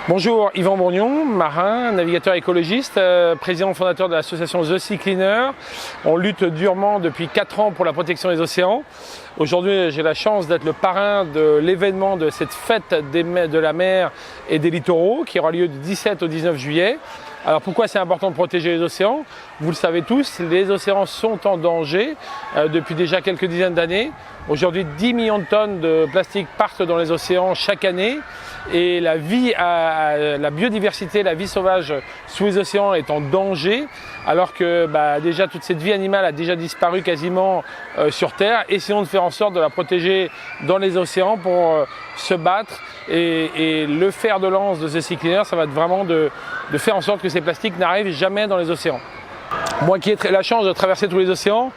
Bonjour, Yvan Bourgnon, marin, navigateur écologiste, président fondateur de l'association The Sea Cleaner. On lutte durement depuis 4 ans pour la protection des océans. Aujourd'hui, j'ai la chance d'être le parrain de l'événement de cette fête de la mer et des littoraux qui aura lieu du 17 au 19 juillet. Alors pourquoi c'est important de protéger les océans? Vous le savez tous, les océans sont en danger depuis déjà quelques dizaines d'années. Aujourd'hui, 10 millions de tonnes de plastique partent dans les océans chaque année et la biodiversité, la vie sauvage sous les océans est en danger alors que déjà toute cette vie animale a déjà disparu quasiment sur Terre. Essayons de faire en sorte de la protéger dans les océans pour se battre et le fer de lance de The Sea Cleaner, ça va être vraiment de faire en sorte que ces plastiques n'arrivent jamais dans les océans. Moi qui ai la chance de traverser tous les océans,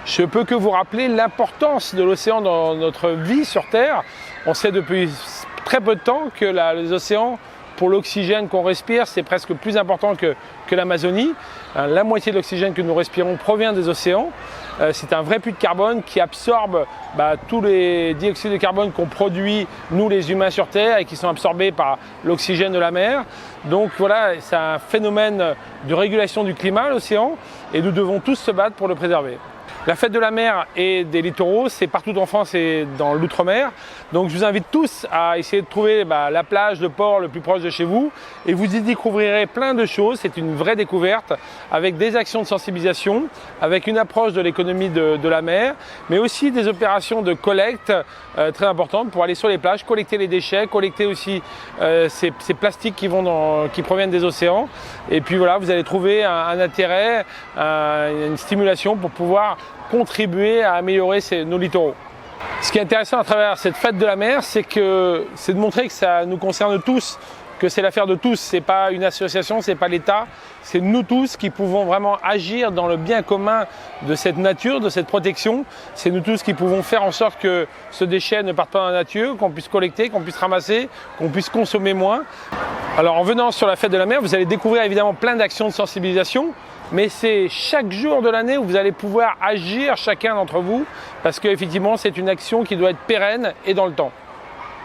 je ne peux que vous rappeler l'importance de l'océan dans notre vie sur Terre. On sait depuis très peu de temps que les océans, pour l'oxygène qu'on respire, c'est presque plus important que l'Amazonie. La moitié de l'oxygène que nous respirons provient des océans. C'est un vrai puits de carbone qui absorbe tous les dioxydes de carbone qu'on produit, nous les humains sur Terre, et qui sont absorbés par l'oxygène de la mer. Donc voilà, c'est un phénomène de régulation du climat, l'océan, et nous devons tous se battre pour le préserver. La fête de la mer et des littoraux, c'est partout en France et dans l'outre-mer. Donc je vous invite tous à essayer de trouver la plage, le port le plus proche de chez vous. Et vous y découvrirez plein de choses. C'est une vraie découverte avec des actions de sensibilisation, avec une approche de l'économie de la mer, mais aussi des opérations de collecte très importantes pour aller sur les plages, collecter les déchets, collecter aussi ces plastiques qui proviennent des océans. Et puis voilà, vous allez trouver un intérêt, une stimulation pour pouvoir contribuer à améliorer nos littoraux. Ce qui est intéressant à travers cette fête de la mer, c'est de montrer que ça nous concerne tous, que c'est l'affaire de tous. C'est pas une association, c'est pas l'État, c'est nous tous qui pouvons vraiment agir dans le bien commun de cette nature, de cette protection. C'est nous tous qui pouvons faire en sorte que ce déchet ne parte pas dans la nature, qu'on puisse collecter, qu'on puisse ramasser, qu'on puisse consommer moins. Alors en venant sur la fête de la mer, vous allez découvrir évidemment plein d'actions de sensibilisation, mais c'est chaque jour de l'année où vous allez pouvoir agir chacun d'entre vous, parce qu'effectivement c'est une action qui doit être pérenne et dans le temps.